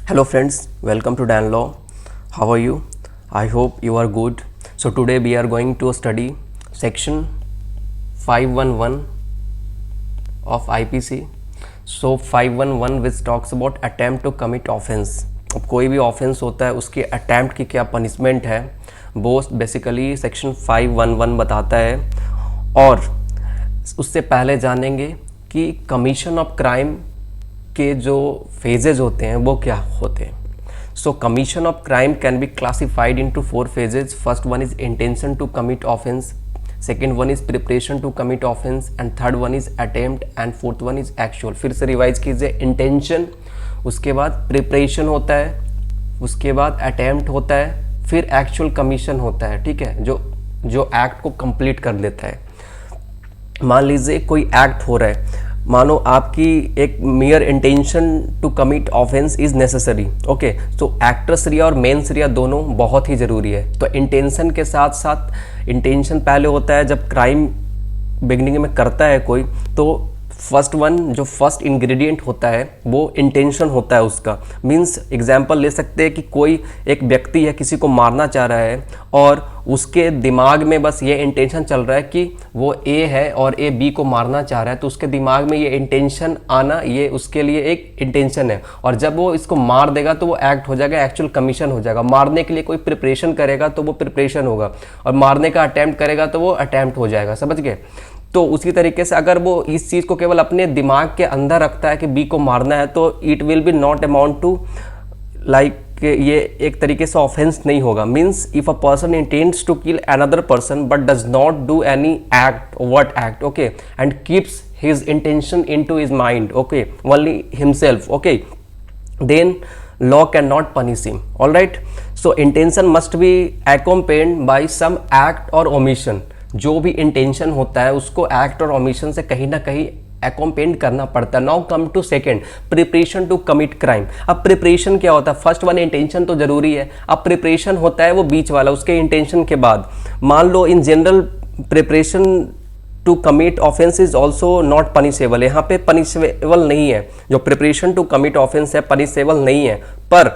Hello friends, welcome to Dan Law. How are you? I hope you are good. So today we are going to study section 511 of IPC. So 511 which talks about attempt to commit offense. अब कोई भी offence होता है उसके attempt की क्या punishment है वो बेसिकली सेक्शन 511 बताता है। और उससे पहले जानेंगे कि कमीशन ऑफ क्राइम के जो फेजेज होते हैं वो क्या होते हैं। So commission of crime can be classified into 4 phases. First one is intention to commit offence, second one is preparation to commit offence and third one is attempt and fourth one is actual. फिर से revise कीजिए, intention, उसके बाद preparation होता है, उसके बाद attempt होता है, फिर एक्चुअल कमीशन होता है। ठीक है, जो एक्ट को कंप्लीट कर लेता है। मान लीजिए कोई एक्ट हो रहा है, मानो आपकी एक mere intention to commit offence is necessary. Okay, तो एक्ट्रेस रिया और मेंस रिया दोनों बहुत ही ज़रूरी है। तो इंटेंशन के साथ साथ इंटेंशन पहले होता है जब क्राइम बिगनिंग में करता है कोई, तो फर्स्ट वन जो फर्स्ट इंग्रेडिएंट होता है वो इंटेंशन होता है उसका। मीन्स एग्जांपल ले सकते हैं कि कोई एक व्यक्ति है किसी को मारना चाह रहा है और उसके दिमाग में बस ये इंटेंशन चल रहा है कि वो ए है और ए बी को मारना चाह रहा है, तो उसके दिमाग में ये इंटेंशन आना ये उसके लिए एक इंटेंशन है। और जब वो इसको मार देगा तो वो एक्ट हो जाएगा, एक्चुअल कमीशन हो जाएगा। मारने के लिए कोई प्रिपरेशन करेगा तो वो प्रिपरेशन होगा, और मारने का अटैम्प्ट करेगा तो वो अटैम्प्ट हो जाएगा। समझ गए? तो उसी तरीके से अगर वो इस चीज़ को केवल अपने दिमाग के अंदर रखता है कि बी को मारना है, तो it will be not amount to like ये एक तरीके से ऑफेंस नहीं होगा। Means if a person intends to kill another person but does not do any act, what act, okay, and keeps his intention into his mind, okay, only himself, okay, then law cannot punish him. All right, so intention must be accompanied by some act or omission. जो भी intention होता है उसको act और omission से कहीं ना कहीं अकोम्पेंड करना पड़ता है। Now come to second, preparation to commit crime. अब प्रिपरेशन क्या होता है? फर्स्ट वन इंटेंशन तो जरूरी है, अब प्रिपरेशन होता है वो बीच वाला, उसके इंटेंशन के बाद। मान लो in general preparation to commit offence is also not punishable. यहाँ पे पनिशेबल नहीं है, जो प्रिपरेशन टू कमिट ऑफेंस है पनिशेबल नहीं है। पर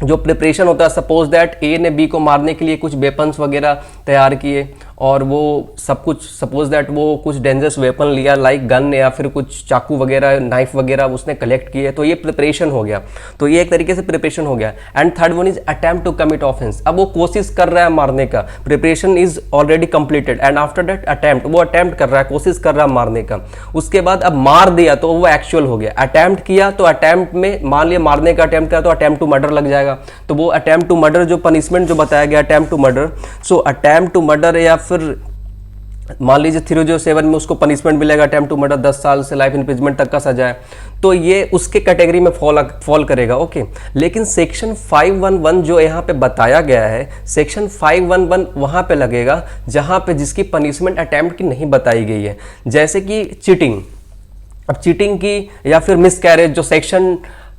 जो प्रिपरेशन होता है, सपोज दैट ए ने बी को मारने के लिए कुछ वेपन्स वगैरह तैयार किए और वो सब कुछ, सपोज दैट वो कुछ डेंजरस वेपन लिया लाइक गन या फिर कुछ चाकू वगैरह, नाइफ वगैरह उसने कलेक्ट किए, तो ये प्रिपरेशन हो गया। तो ये एक तरीके से प्रिपरेशन हो गया। And third one is attempt to commit offence. अब वो कोशिश कर रहा है मारने का, preparation is already completed and after that attempt, वो अटेम्प्ट कर रहा है, कोशिश कर रहा है मारने का। उसके बाद अब मार दिया तो वो एक्चुअल हो गया। अटेम्प्ट किया तो अटेम्प्ट में मान लिया मारने का अटेम्प्ट किया तो अटेम्प्ट टू मर्डर लग जाएगा। तो वो अटेम्प्ट टू मर्डर जो पनिशमेंट जो बताया गया attempt to murder, so attempt to murder या फिर मान लीजिए 307 में उसको पनिशमेंट मिलेगा अटेम्प्ट टू मर्डर 10 साल से लाइफ इंप्रिजमेंट तक का सजा है, तो ये उसके कैटेगरी में फॉल करेगा। ओके, लेकिन सेक्शन 511 जो यहाँ पे बताया गया है, सेक्शन 511 वहाँ पे लगेगा जहाँ पे जिसकी पनिशमेंट अटेम्प्ट की नहीं बताई गई है, जैसे कि चीटिंग। अब चीटिंग की या फिर मिसकैरेज जो सेक्शन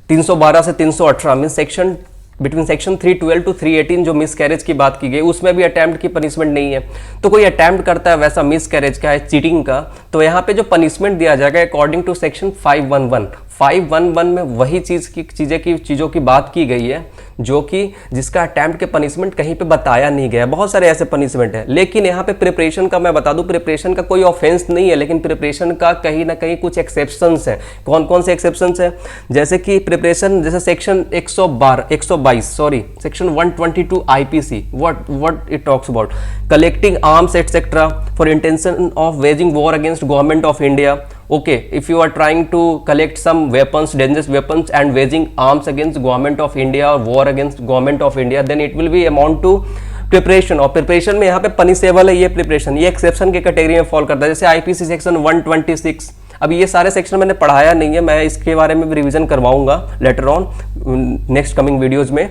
312 से 318 mean section between section 312 to 318 जो मिसकैरेज की बात की गई, उसमें भी अटेम्प्ट की पनिशमेंट नहीं है। तो कोई अटेम्प्ट करता है वैसा मिसकैरेज का है, चीटिंग का, तो यहाँ पे जो पनिशमेंट दिया जाएगा अकॉर्डिंग टू सेक्शन 511 में वही चीज़ों की बात की गई है जो कि जिसका अटेम्प्ट के पनिशमेंट कहीं पे बताया नहीं गया। बहुत सारे ऐसे पनिशमेंट है, लेकिन यहाँ पे प्रिपरेशन का मैं बता दूं, प्रिपरेशन का कोई ऑफेंस नहीं है, लेकिन प्रिपरेशन का कहीं ना कहीं कुछ एक्सेप्शंस है। कौन कौन से एक्सेप्शंस है? जैसे कि प्रिपरेशन, जैसे section 122 section 122 IPC, what it talks about collecting arms etcetera for intention of waging war against government of India. Okay, if you are trying to collect some weapons, dangerous weapons and waging arms against government of India or war against government of India, then it will be amount to preparation. और preparation में यहाँ पे punishable है ये preparation, ये exception के category में fall करता है। जैसे IPC सेक्शन 126, अब ये सारे सेक्शन मैंने पढ़ाया नहीं है, मैं इसके बारे में रिवीजन करवाऊंगा later on next coming videos में।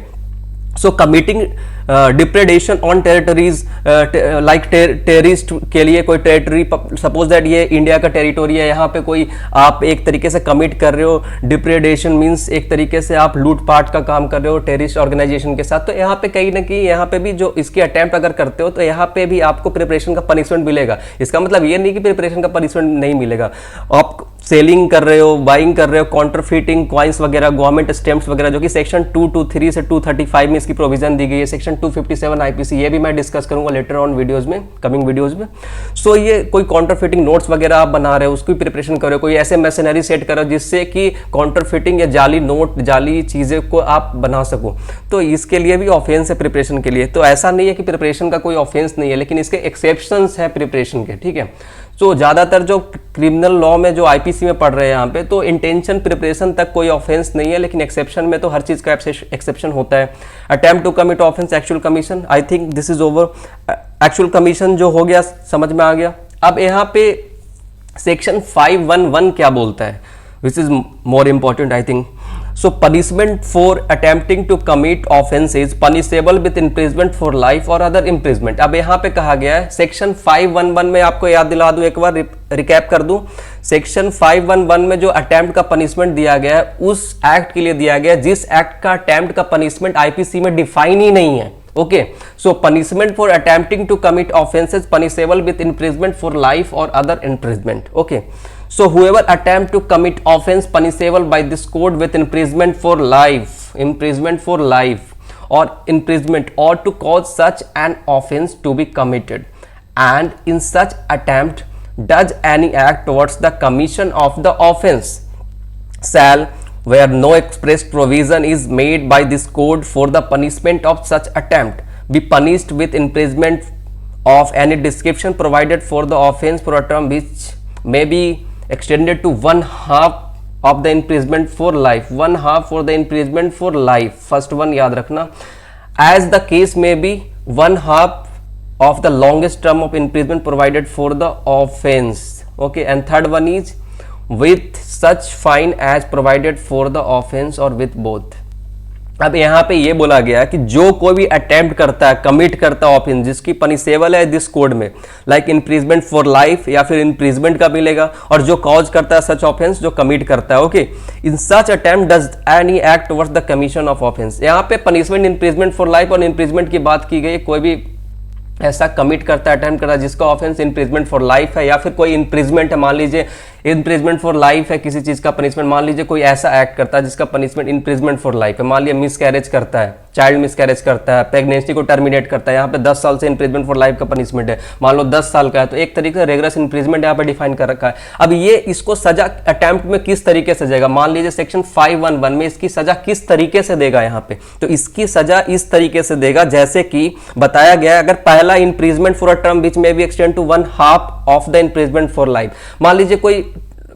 So committing depredation on territories, like terrorist के लिए कोई टेरिटरी, सपोज दैट ये इंडिया का टेरिटोरी है, यहाँ पे कोई आप एक तरीके से कमिट कर रहे हो, डिप्रेडेशन मीन्स एक तरीके से आप लूटपाट का काम कर रहे हो टेररिस्ट ऑर्गेनाइजेशन के साथ, तो यहाँ पे कहीं ना कहीं यहाँ पे भी जो इसकी अटेम्प्ट अगर करते हो तो यहाँ पे भी आपको प्रिपरेशन का पनिशमेंट मिलेगा। इसका मतलब ये नहीं कि प्रिपरेशन का पनिशमेंट नहीं मिलेगा, आप सेलिंग कर रहे हो, बाइंग कर रहे हो, काउंटरफीटिंग कॉइन्स वगैरह, गवर्नमेंट स्टैम्प्स वगैरह, जो कि सेक्शन 223 से 235 में इसकी प्रोविजन दी गई है, सेक्शन 257 आईपीसी, ये भी मैं डिस्कस करूंगा लेटर ऑन वीडियोस में, कमिंग वीडियोस में। सो ये कोई काउंटरफीटिंग नोट्स वगैरह आप बना रहे हो, उसकी प्रिपरेशन कर रहे हो, कोई ऐसे मशीनरी सेट करो जिससे कि काउंटरफीटिंग या जाली नोट, जाली चीजें को आप बना सको, तो इसके लिए भी ऑफेंस है प्रिपरेशन के लिए। तो ऐसा नहीं है कि प्रिपरेशन का कोई ऑफेंस नहीं है, लेकिन इसके एक्सेप्शंस है प्रिपरेशन के, ठीक है। तो ज्यादातर जो क्रिमिनल लॉ में जो आईपीसी में पढ़ रहे हैं यहाँ पे, तो इंटेंशन प्रिपरेशन तक कोई ऑफेंस नहीं है, लेकिन एक्सेप्शन में तो हर चीज का एक्सेप्शन होता है। Attempt to commit offence, actual commission, I think this is over. Actual commission जो हो गया समझ में आ गया। अब यहाँ पे सेक्शन 511 क्या बोलता है, which is more important I think. So punishment for attempting to commit offense is punishable with imprisonment for life or other imprisonment। अब यहाँ पे कहा गया है सेक्शन 511 में, आपको याद दिला दूं एक बार, रिकैप कर दूं, सेक्शन 511 में जो अटेम्प्ट का पनिशमेंट दिया गया है उस एक्ट के लिए दिया गया है जिस एक्ट का अटेम्प्ट का पनिशमेंट आईपीसी में डिफाइन ही नहीं है। Okay, so punishment for attempting to commit offences punishable with imprisonment for life और other imprisonment. Okay, so whoever attempt to commit offense punishable by this code with imprisonment for life or imprisonment or to cause such an offense to be committed, and in such attempt does any act towards the commission of the offense shall, where no express provision is made by this code for the punishment of such attempt, be punished with imprisonment of any description provided for the offense for a term which may be extended to 1/2 of the imprisonment for life, 1/2 for the imprisonment for life, first one याद रखना, as the case may be 1/2 of the longest term of imprisonment provided for the offense। okay, and third one is with such fine as provided for the offense or with both। अब यहाँ पे ये बोला गया कि जो कोई भी अटेम्प्ट करता है, कमिट करता है ऑफेंस जिसकी पनिशेबल है दिस कोड में, लाइक इम्प्रिजमेंट फॉर लाइफ या फिर इम्प्रिजमेंट का मिलेगा, और जो कॉज करता है सच ऑफेंस, जो कमिट करता है। Okay, in such attempt does any act towards the commission of offence. यहाँ पे पनिशमेंट इम्प्रिजमेंट फॉर लाइफ और इम्प्रिजमेंट की बात की गई, कोई भी ऐसा कमिट करता है, अटेम्प्ट करता है जिसका ऑफेंस इम्प्रिजमेंट फॉर लाइफ है, या फिर कोई इम्प्रिजमेंट है, मान लीजिए इम्प्रिजमेंट फॉर लाइफ है किसी चीज का पनिशमेंट, मान लीजिए कोई ऐसा एक्ट करता है जिसका पनिशमेंट इम्प्रिजमेंट फॉर लाइफ है, मान लीजिए मिसकैरेज करता है, चाइल्ड मिसकैरेज करता है, प्रेगनेंसी को टर्मिनेट करता है, यहाँ पे 10 साल से इम्प्रिजमेंट फॉर लाइफ का पनिशमेंट है, मान लो 10 साल का है, तो एक तरीके से रेगुलर इम्प्रिजमेंट यहाँ पे डिफाइन कर रखा है। अब ये इसको सजा अटेम्प्ट में किस तरीके से देगा, मान लीजिए सेक्शन 511 में इसकी सजा किस तरीके से देगा यहाँ पे, तो इसकी सजा इस तरीके से देगा जैसे कि बताया गया है, अगर पहला imprisonment for a term which may भी extend to 1/2 of the imprisonment for life, मान लीजिए कोई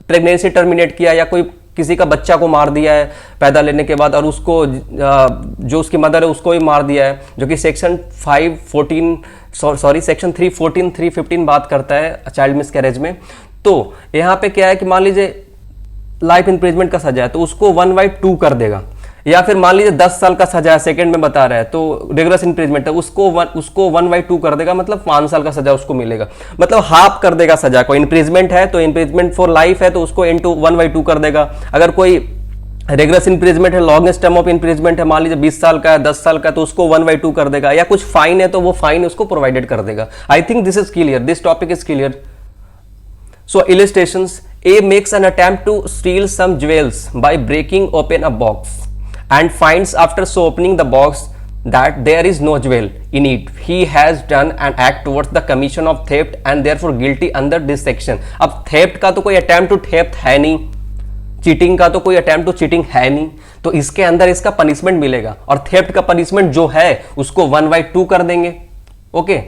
प्रेगनेंसी टर्मिनेट किया या कोई किसी का बच्चा को मार दिया है पैदा लेने के बाद, और उसको जो उसकी मदर है उसको भी मार दिया है, जो कि सेक्शन 314 315 बात करता है चाइल्ड मिसकैरेज में। तो यहाँ पे क्या है कि मान लीजिए लाइफ इम्प्रिजमेंट का सजा है तो उसको 1/2 कर देगा, या फिर मान लीजिए 10 साल का सजा है, सेकंड में बता रहा है, तो रेगुलर इम्प्रिजमेंट है, उसको 1/2 कर देगा, मतलब 5 साल का सजा उसको मिलेगा, मतलब हाफ कर देगा सजा को। इम्प्रिजमेंट है तो इम्प्रिजमेंट फॉर लाइफ है तो उसको इनटू 1/2 कर देगा। अगर कोई रेगुलर इम्प्रिजमेंट है, लॉन्गेस्ट टर्म ऑफ इम्प्रिजमेंट है, मान लीजिए 20 साल का है, 10 साल का, तो उसको 1/2 कर देगा, या कुछ फाइन है तो वो फाइन उसको प्रोवाइडेड कर देगा। आई think this is clear, this topic is clear. So illustrations: A makes an attempt to steal some jewels by breaking open a box and finds after so opening the box that there is no jewel in it. He has done an act towards the commission of theft and therefore guilty under this section। अब theft का तो कोई attempt to theft है नहीं, cheating का तो कोई attempt to cheating है नहीं, तो इसके अंदर इसका पनिशमेंट मिलेगा, और theft का पनिशमेंट जो है उसको 1/2 कर देंगे। ओके,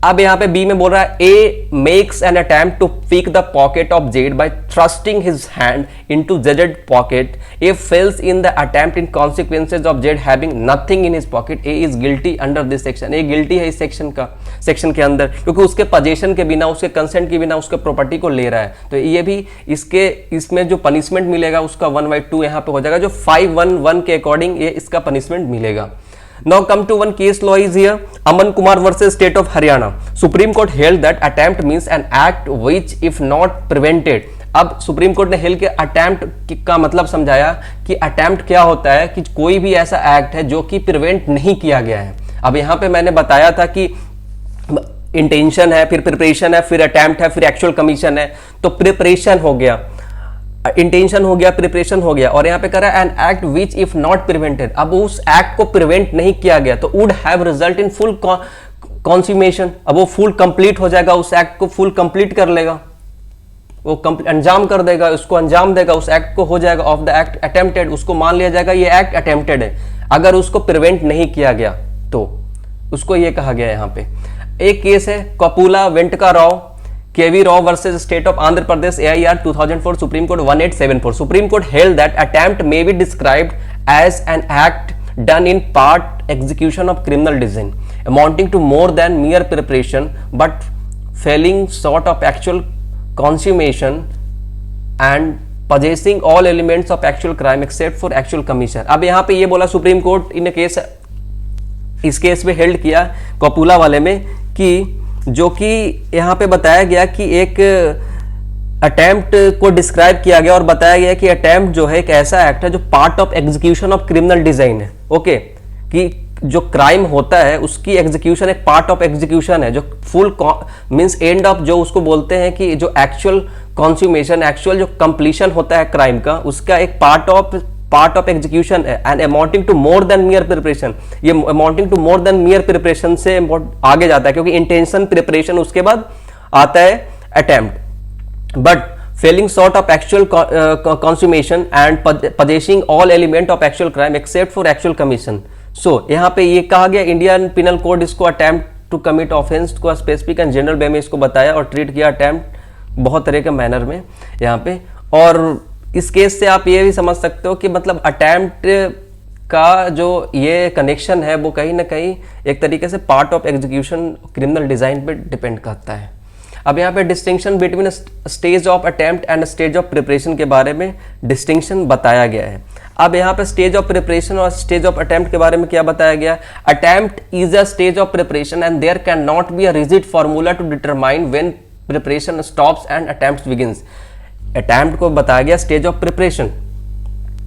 अब यहाँ पे बी में बोल रहा है A makes an attempt to pick the pocket of Z by thrusting his hand into Z pocket. A fails in the attempt in consequences of Z having nothing in his pocket. A is guilty under this section. A guilty है इस section के अंदर, क्योंकि उसके position के बिना, उसके consent के बिना उसके प्रॉपर्टी को ले रहा है, तो ये भी इसमें जो पनिशमेंट मिलेगा उसका 1/2 यहाँ पे हो जाएगा, जो 511 के अकॉर्डिंग ये इसका पनिशमेंट मिलेगा। Now come to one case law is here, Aman Kumar versus State of Haryana. Supreme Court held that attempt means an act which if not prevented. अब सुप्रीम कोर्ट ने हेल के attempt का मतलब समझाया कि attempt क्या होता है, कि कोई भी ऐसा एक्ट है जो कि प्रिवेंट नहीं किया गया है। अब यहाँ पे मैंने बताया था कि इंटेंशन है, फिर प्रिपरेशन है, फिर अटेम्प्ट है, फिर एक्चुअल कमीशन है। तो प्रिपरेशन हो गया, इंटेंशन हो गया, प्रिपरेशन हो गया, और यहाँ पे कह रहा है an act which if not prevented. अब उस एक्ट को प्रिवेंट नहीं किया गया तो would have result in full consummation. अब वो फुल कंप्लीट हो जाएगा, उस एक्ट को फुल कंप्लीट कर लेगा, वो अंजाम कर देगा, उसको अंजाम देगा, उस एक्ट को हो जाएगा ऑफ द एक्ट अटेम्प्टेड, उसको मान लिया जाएगा ये एक्ट अटेम्प्टेड है। अगर उसको प्रिवेंट नहीं किया गया तो उसको ये कहा गया यहाँ पे। एक केस है कपूला वेंटका Rao K V Rao versus state of Andhra Pradesh AIR 2004 supreme court 1874। Supreme court held that attempt may be described as an act done in part execution of criminal design amounting to more than mere preparation but falling short of actual consummation and possessing all elements of actual crime except for actual commission। अब यहाँ पे ये बोला supreme court in case, इस case में held किया कपूला वाले में कि जो कि यहाँ पे बताया गया कि एक अटेम्प्ट को डिस्क्राइब किया गया और बताया गया कि अटेम्प्ट जो है एक ऐसा एक्ट है जो part of execution of criminal design है। ओके, कि जो क्राइम होता है उसकी एग्जीक्यूशन एक पार्ट ऑफ एग्जीक्यूशन है, जो फुल मींस एंड ऑफ, जो उसको बोलते हैं कि जो एक्चुअल कॉन्ज्यूमेशन, एक्चुअल जो कंप्लीशन होता है क्राइम का, उसका एक पार्ट ऑफ एग्जीक्यूशन है। And amounting to more than mere preparation, ये amounting to more than mere preparation से आगे जाता है, क्योंकि इंटेंशन, प्रिपरेशन, उसके बाद आता है attempt. But failing short of actual consummation and possessing all element of actual crime except for actual commission। So यहाँ पे ये कहा गया इंडियन पिनल कोड इसको attempt to commit offense को स्पेसिफिक एंड जनरल वे में इसको बताया और ट्रीट किया attempt बहुत तरह के मैनर में यहाँ पे। और इस केस से आप ये भी समझ सकते हो कि मतलब attempt का जो ये कनेक्शन है वो कहीं ना कहीं एक तरीके से part of execution criminal design पे डिपेंड करता है। अब यहाँ पे distinction between stage of attempt and stage of preparation के बारे में डिस्टिंक्शन बताया गया है। अब यहाँ पे स्टेज ऑफ प्रिपरेशन और स्टेज ऑफ अटेम्प्ट के बारे में क्या बताया गया? Attempt is a stage of preparation and there can not be a rigid formula to determine when preparation stops and attempt begins. Attempt को बताया गया stage of preparation,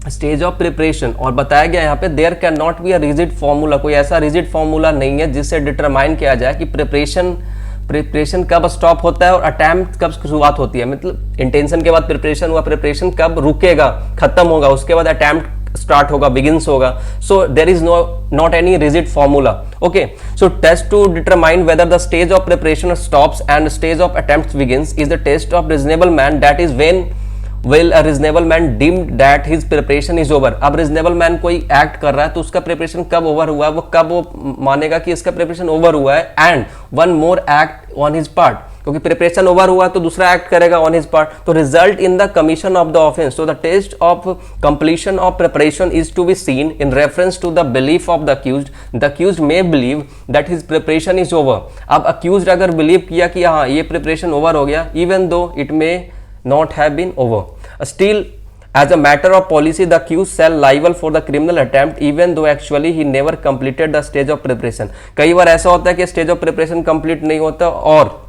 stage of preparation, और बताया गया यहाँ पे there can not be a rigid formula, कोई ऐसा रिजिड फॉर्मूला नहीं है जिससे डिटरमाइन किया जाए कि प्रिपरेशन कब स्टॉप होता है और अटेम्प्ट कब शुरुआत होती है। मतलब इंटेंशन के बाद प्रिपरेशन हुआ, प्रिपरेशन कब रुकेगा, खत्म होगा, उसके बाद अटेम्प्ट स्टार्ट होगा, बिगिंस होगा। So there is not any rigid formula. Okay, so test to determine whether the stage of preparation stops and stage of attempt begins is the test of reasonable man, that is when will a reasonable man deemed that his preparation is over। अब reasonable man कोई act कर रहा है तो उसका preparation कब over हुआ है, वो कब वो मानेगा कि इसका प्रिपरेशन ओवर हुआ है। And one more act on his part, क्योंकि प्रिपरेशन ओवर हुआ तो दूसरा एक्ट करेगा ऑन हिज पार्ट, तो result in the commission of the offence. तो the test of completion of preparation is to be seen in reference to the belief of the accused. The accused may believe that his preparation is over. अब accused अगर believe किया कि हाँ ये preparation over हो गया, even though it may not have been over, still as a matter of policy the accused shall liable for the criminal attempt even though actually he never completed the stage of preparation। कई बार ऐसा होता है कि stage of preparation complete नहीं होता, और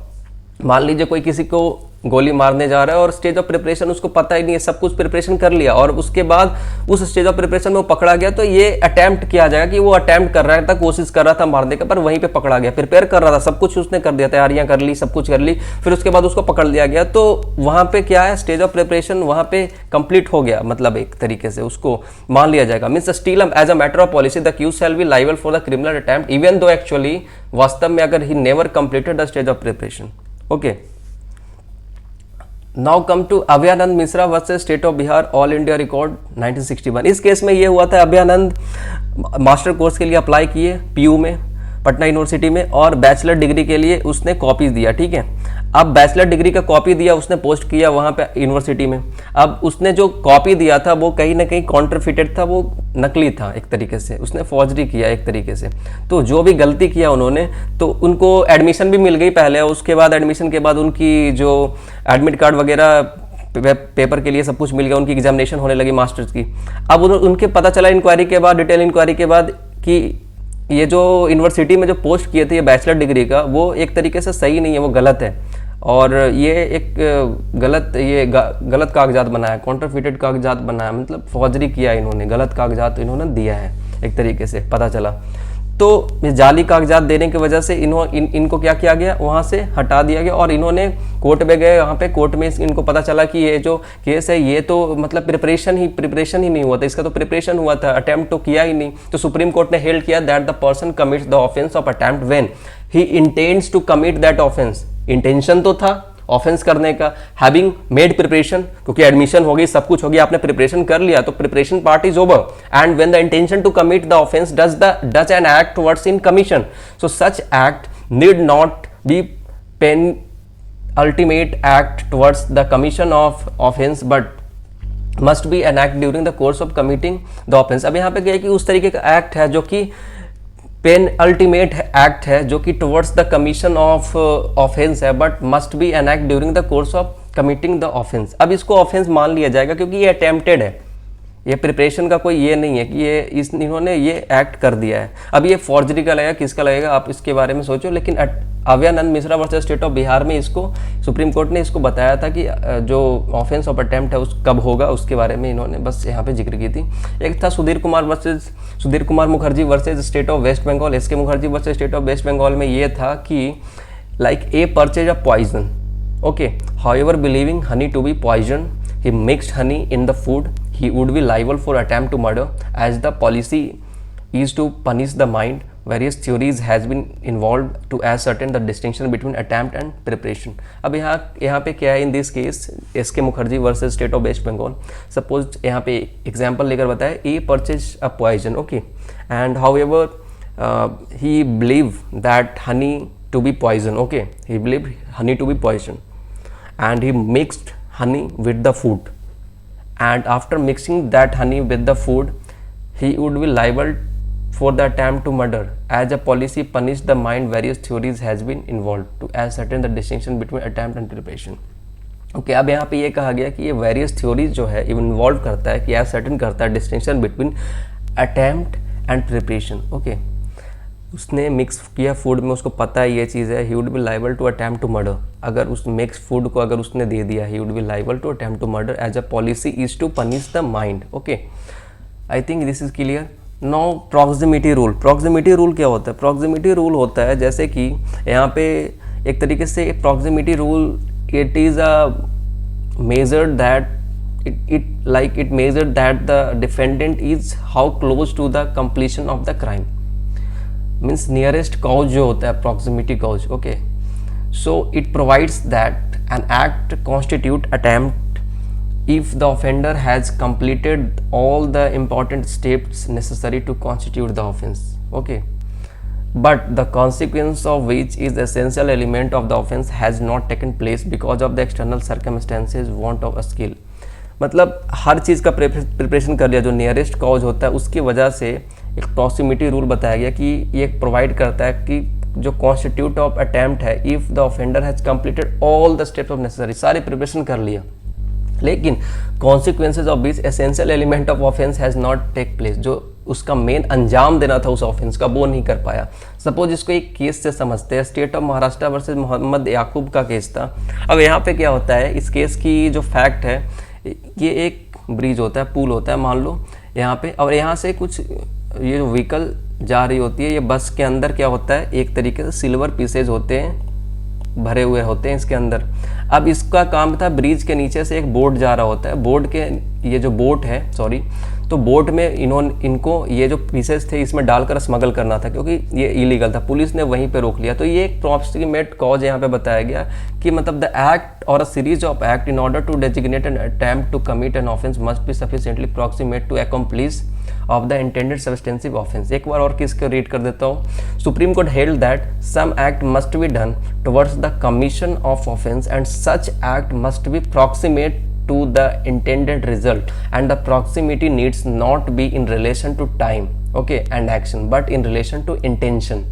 मान लीजिए कोई किसी को गोली मारने जा रहा है और स्टेज ऑफ प्रिपरेशन उसको पता ही नहीं है, सब कुछ प्रिपरेशन कर लिया और उसके बाद उस स्टेज ऑफ प्रिपरेशन में वो पकड़ा गया, तो ये अटेम्प्ट किया जाएगा कि वो अटेम्प्ट कर रहा था, कोशिश कर रहा था मारने का, पर वहीं पे पकड़ा गया। प्रिपेयर कर रहा था, सब कुछ उसने कर दिया, तैयारियां कर ली, सब कुछ कर ली, फिर उसके बाद उसको पकड़ लिया गया, तो वहां पे क्या है, स्टेज ऑफ प्रिपरेशन वहां पे कंप्लीट हो गया, मतलब एक तरीके से उसको मान लिया जाएगा। Means still as a matter of policy the accused shall be liable for the criminal attempt even though actually वास्तव में अगर he never completed the stage of preparation. Okay, now come to Abhayanand Mishra versus state of Bihar all India record 1961। इस case में ये हुआ था, Abhayanand master course के लिए अप्लाई किए पीयू में, पटना यूनिवर्सिटी में, और बैचलर डिग्री के लिए उसने कॉपी दिया। ठीक है, अब बैचलर डिग्री का कॉपी दिया, उसने पोस्ट किया वहाँ पे यूनिवर्सिटी में। अब उसने जो कॉपी दिया था वो कहीं ना कहीं कॉन्ट्रफिटेड था, वो नकली था एक तरीके से, उसने फॉर्जरी किया एक तरीके से। तो जो भी गलती किया उन्होंने, तो उनको एडमिशन भी मिल गई पहले, उसके बाद एडमिशन के बाद उनकी जो एडमिट कार्ड वगैरह पेपर के लिए सब कुछ मिल गया, उनकी एग्जामिनेशन होने लगी मास्टर्स की। अब उनके पता चला इंक्वायरी के बाद, डिटेल इंक्वायरी के बाद कि ये जो यूनिवर्सिटी में जो पोस्ट किए थे ये बैचलर डिग्री का, वो एक तरीके से सही नहीं है, वो गलत है। और ये एक गलत कागजात बनाया, कॉन्ट्राफिटेड कागजात बनाया, मतलब फौजरी किया इन्होंने, गलत कागजात इन्होंने दिया है एक तरीके से, पता चला। तो इस जाली कागजात देने की वजह से इनको क्या किया गया, वहाँ से हटा दिया गया। और इन्होंने कोर्ट में गए, वहाँ पे कोर्ट में इनको पता चला कि ये जो केस है ये तो मतलब प्रिपरेशन ही नहीं हुआ था, इसका तो प्रिपरेशन हुआ था, अटेम्प्ट तो किया ही नहीं। तो सुप्रीम कोर्ट ने हेल्ड किया that the person commits the offence of attempt when he intends to commit that offence. Intention तो था ऑफेंस करने का, हैविंग मेड प्रिपरेशन, क्योंकि एडमिशन हो गई, सब कुछ हो गया, आपने प्रिपरेशन कर लिया, तो preparation part is over. And when the intention to commit the offence does an act towards in commission, so such act need not be pen ultimate act towards the commission of offense but must be an act during the course of committing the offense। अब यहाँ पे क्या है कि उस तरीके का act है जो कि पेन अल्टीमेट एक्ट है, जो कि towards the commission of offence है, but must be an act during the course of committing the offence. अब इसको ऑफेंस मान लिया जाएगा क्योंकि ये अटेम्प्टेड है, ये प्रिपरेशन का कोई ये नहीं है कि ये इन्होंने ये एक्ट कर दिया है। अब ये फॉर्जरी का लगेगा, किसका लगेगा, आप इसके बारे में सोचो। लेकिन Abhayanand Mishra versus state of Bihar में इसको सुप्रीम कोर्ट ने इसको बताया था कि जो ऑफेंस ऑफ अटेम्प्ट है उस कब होगा, उसके बारे में इन्होंने बस यहाँ पे जिक्र की थी। एक था Sudhir Kumar Mukherjee versus state of West Bengal, S K Mukherjee versus state of West Bengal में ये था कि like A purchase of poison, okay, however believing honey to be poison, he mixed honey in the food, he would be liable for attempt to murder as the policy is to punish the mind. Various theories has been involved to ascertain the distinction between attempt and preparation। अब यहाँ पे क्या है, in this case S K Mukherjee versus state of West Bengal, suppose यहाँ पे example लेकर बताया, A purchase a poison, okay, and however he believe that honey to be poison, okay, he believe honey to be poison and he mixed honey with the food, and after mixing that honey with the food he would be liable for the attempt to murder as a policy punish the mind। various theories has been involved to ascertain the distinction between attempt and preparation। Okay, अब यहाँ पे ये कहा गया कि ये various theories जो है इन्वॉल्व करता है कि ascertain करता है distinction between attempt and preparation. Okay, उसने मिक्स किया फूड में, उसको पता है ये चीज़ है, he would be liable to attempt to murder. अगर उस मिक्स फूड को अगर उसने दे दिया, he would be liable to attempt to murder as a policy is to punish the mind. Okay, I think this is clear. Now proximity rule. Proximity rule क्या होता है? प्रॉक्सिमिटी रूल होता है जैसे कि यहाँ पे एक तरीके से proximity rule, it is a measure that it measured that the defendant is how close to the completion of the crime, means nearest cause जो होता है proximity cause, okay, so it provides that an act constitute attempt if the offender has completed all the important steps necessary to constitute the offense, okay, but the consequence of which is essential element of the offense has not taken place because of the external circumstances, want of a skill। मतलब हर चीज़ का preparation कर लिया, जो nearest cause होता है उसकी वजह से एक प्रॉक्सिमिटी रूल बताया गया कि ये प्रोवाइड करता है कि जो कॉन्स्टिट्यूट ऑफ अटेम्प्ट है, if the offender has completed all the steps of necessary, सारे प्रिपरेशन कर लिया, लेकिन consequences of which essential element of offence has not take place, जो उसका मेन अंजाम देना था उस ऑफेंस का, वो नहीं कर पाया। सपोज इसको एक केस से समझते हैं, state of Maharashtra versus Mohammad Yakub का केस था। अब यहाँ पे क्या होता है, इस केस की जो फैक्ट है, ये एक ब्रिज होता है, पुल होता है मान लो यहाँ पे, और यहाँ से कुछ ये जो व्हीकल जा रही होती है, ये बस के अंदर क्या होता है, एक तरीके से सिल्वर पीसेज होते हैं, भरे हुए होते हैं इसके अंदर। अब इसका काम था, ब्रिज के नीचे से एक बोट जा रहा होता है, बोट के ये जो बोट है, सॉरी, तो बोट में इनको ये जो पीसेस थे इसमें डालकर स्मगल करना था, क्योंकि ये इलीगल था, पुलिस ने वहीं पे रोक लिया। तो ये एक प्रॉक्सिमेट कॉज यहाँ पे बताया गया कि मतलब the act or a series of act in order to designate an attempt to commit an offence must be sufficiently proximate to accomplish of the intended substantive offence. एक बार और किसको रीड कर देता हूँ। Supreme court held that some act must be done towards the commission of offence and such act must be proximate to the intended result, and the proximity needs not be in relation to time, okay, and action, but in relation to intention.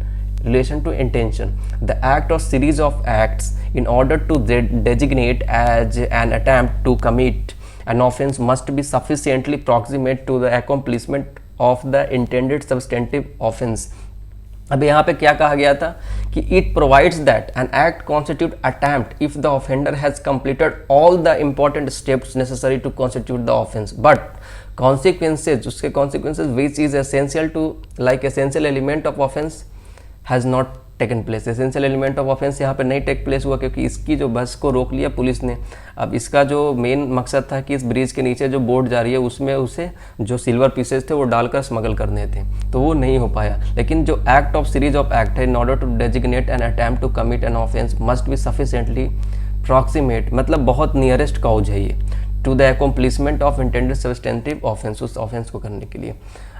The act or series of acts in order to designate as an attempt to commit an offense must be sufficiently proximate to the accomplishment of the intended substantive offense अब यहाँ पे क्या कहा गया था कि it provides that an act constitute attempt if the offender has completed all the important steps necessary to constitute the offence, but consequences, उसके consequences which is essential to like essential element of offence has not taken place. Essential element of offence यहाँ पे नहीं take place हुआ क्योंकि इसकी जो बस को रोक लिया पुलिस ने। अब इसका जो मेन मकसद था कि इस ब्रिज के नीचे जो बोट जा रही है उसमें उसे जो सिल्वर पीसेस थे वो डालकर स्मगल करने थे, तो वो नहीं हो पाया। लेकिन जो act of series of act है, in order to designate an attempt to commit an offence must be sufficiently proximate, मतलब बहुत नियरेस्ट काउज है ये to the accomplishment of intended substantive offence, उस ऑफेंस को करने के लिए।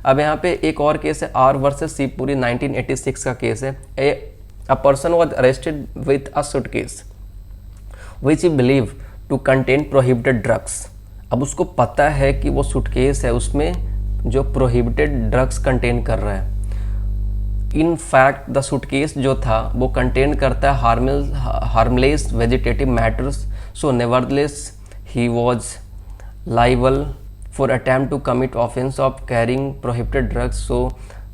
अब यहाँ पे एक और केस है आर वर्सेस शिवपुरी 1986 का केस है। A person was arrested with a suitcase which he believed to contain prohibited drugs। अब उसको पता है कि वो सूटकेस है उसमें जो प्रोहिबिटेड ड्रग्स कंटेन कर रहा है। इन फैक्ट द सूटकेस जो था वो कंटेन करता है harmless vegetative matters, so nevertheless he was liable for attempt to commit offence of carrying prohibited drugs. So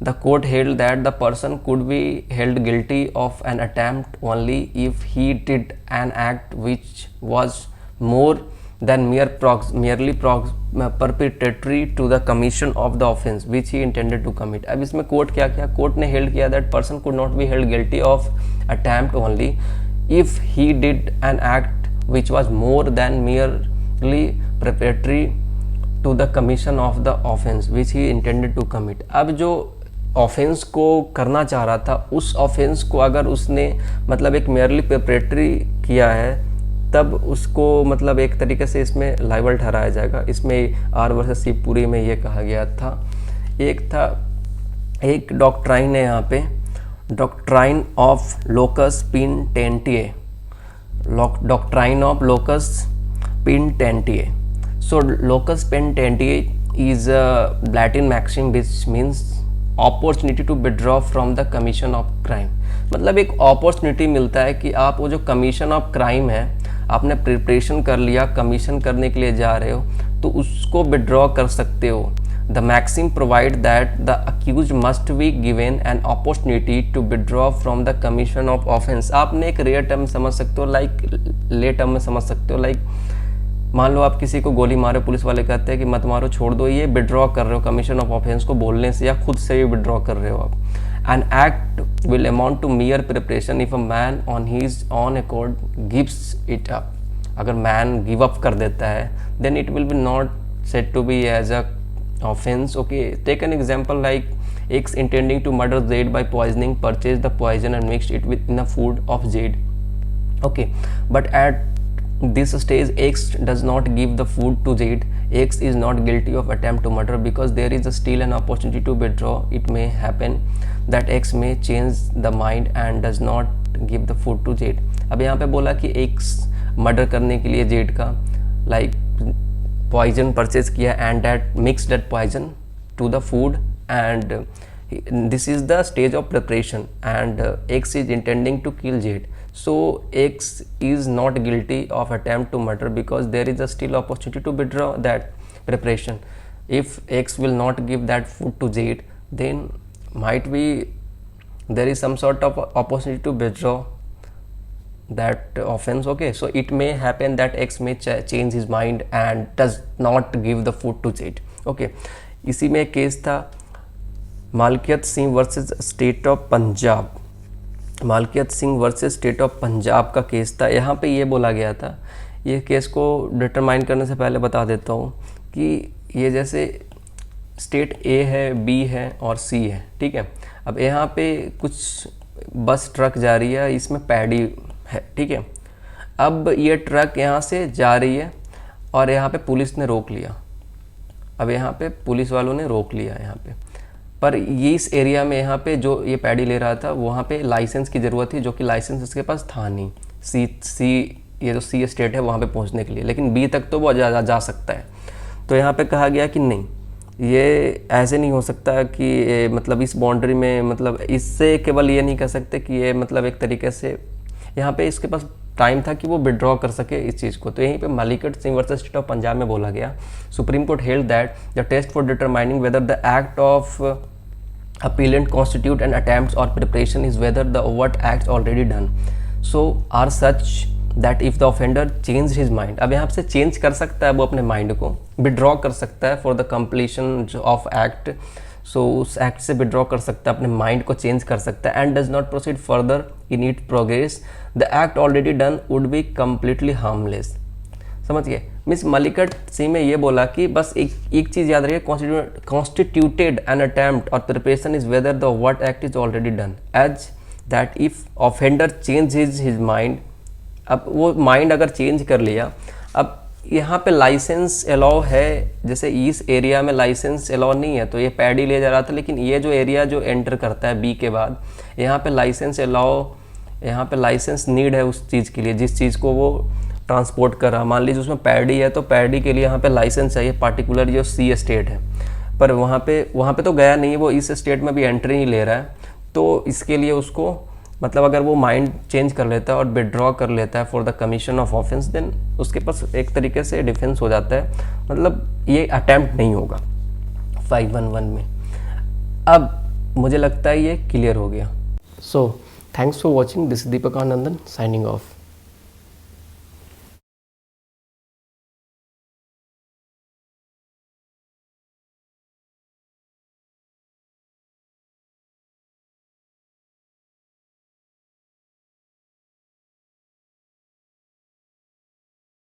the court held that the person could be held guilty of an attempt only if he did an act which was more than merely perpetratory to the commission of the offense which he intended to commit। अब इसमें court क्या किया, court ने held किया that person could not be held guilty of attempt only if he did an act which was more than merely preparatory to the commission of the offense which he intended to commit। अब जो offence को करना चाह रहा था उस offence को अगर उसने मतलब एक मेयरली प्रिपरेटरी किया है तब उसको मतलब एक तरीके से इसमें लाइबल ठहराया जाएगा। इसमें आर वर्सेस शिवपुरी में ये कहा गया था। एक डॉक्ट्राइन है यहाँ पे, doctrine of locus paenitentiae, doctrine of locus paenitentiae. So locus paenitentiae is a Latin maxim which means opportunity to withdraw from the commission of crime. मतलब एक अपॉर्चुनिटी मिलता है कि आप वो जो कमीशन ऑफ क्राइम है आपने प्रिपरेशन कर लिया, कमीशन करने के लिए जा रहे हो तो उसको विड्रॉ कर सकते हो। The maxim provide that the accuse must be given an opportunity to withdraw from the commission of offence. आपने एक रेयर टर्म समझ सकते हो, लाइक ले टर्म में समझ सकते हो। लाइक मान लो आप किसी को गोली मारे, पुलिस वाले कहते हैं कि मत मारो छोड़ दो, ये विड्रॉ कर रहे हो कमीशन ऑफ ऑफेंस को बोलने से या खुद से भी विड्रॉ कर रहे हो आप। An act will amount to mere preparation if a man on his on accord gives it up. अगर मैन गिव अप कर देता है then it will be not said to be as a offence. Okay, take an example like X intending to murder Z by poisoning purchased the poison and mixed it with in the food of Z। Okay, but at this stage X does not give the food to Z, X is not guilty of attempt to murder because there is still an opportunity to withdraw। It may happen that X may change the mind and does not give the food to Z। अब यहाँ पे बोला कि X murder करने के लिए Z का like poison purchase किया and that mixed that poison to the food and this is the stage of preparation and X is intending to kill Z। So X is not guilty of attempt to murder because there is a still opportunity to withdraw that preparation। If X will not give that food to Z then might be there is some sort of opportunity to withdraw that offense। Okay, so it may happen that X may change his mind and does not give the food to Z। Okay, इसी में एक case था Malkiat Singh versus state of Punjab. Malkiat Singh versus state of Punjab का case था। यहाँ पे ये बोला गया था, ये केस को डिटरमाइन करने से पहले बता देता हूँ कि ये जैसे स्टेट ए है, बी है और सी है, ठीक है। अब यहाँ पे कुछ बस ट्रक जा रही है, इसमें पैडी है, ठीक है। अब ये ट्रक यहाँ से जा रही है और यहाँ पे पुलिस ने रोक लिया। अब यहाँ पे पुलिस वालों ने रोक लिया यहाँ पे, पर ये इस एरिया में यहाँ पे जो ये पैडी ले रहा था वहाँ पे लाइसेंस की ज़रूरत थी, जो कि लाइसेंस इसके पास था नहीं। सी ये जो सी स्टेट है वहाँ पे पहुँचने के लिए, लेकिन बी तक तो वो जा सकता है। तो यहाँ पे कहा गया कि नहीं, ये ऐसे नहीं हो सकता कि मतलब इस बाउंड्री में, मतलब इससे केवल ये नहीं कह सकते कि ये मतलब एक तरीके से यहाँ पे इसके पास टाइम था कि वो विड्रॉ कर सके इस चीज़ को। तो यहीं पे Malkiat Singh versus state of Punjab में बोला गया, Supreme court held that the test for determining whether the act of appellant constitute an attempt or preparation is whether the overt acts already done so are such that if the offender changed his mind, अब यहाँ से change कर सकता है वो अपने mind को, withdraw कर सकता है for the completion of act, so उस एक्ट से विड्रॉ कर सकता है, अपने माइंड को चेंज कर सकता है, and does not proceed further in it progress, the act already done would be completely harmless. समझ गए? मिस मलिकट सिंह में ये बोला कि बस एक चीज़ याद रखिए, कॉन्स्टिट्यूटेड एन अटेम्प्ट और preparation is whether the what act is already done as that if offender change his mind. अब वो माइंड अगर चेंज कर लिया, अब यहाँ पे लाइसेंस अलाउ है, जैसे इस एरिया में लाइसेंस अलाउ नहीं है तो ये पैडी ले जा रहा था, लेकिन ये जो एरिया जो एंटर करता है बी के बाद, यहाँ पे लाइसेंस अलाउ, यहाँ पे लाइसेंस नीड है उस चीज़ के लिए जिस चीज़ को वो ट्रांसपोर्ट कर रहा। मान लीजिए उसमें पैडी है तो पैडी के लिए यहाँ पे लाइसेंस चाहिए, पार्टिकुलर जो सी स्टेट है, पर वहाँ पे तो गया नहीं, वो इस स्टेट में भी एंट्री नहीं ले रहा है, तो इसके लिए उसको मतलब अगर वो माइंड चेंज कर लेता है और विड्रॉ कर लेता है for the commission of offence, then उसके पास एक तरीके से डिफेंस हो जाता है, मतलब ये अटैम्प्ट नहीं होगा 511 में। अब मुझे लगता है ये क्लियर हो गया। So thanks for watching, this is Deepak Anandan signing off.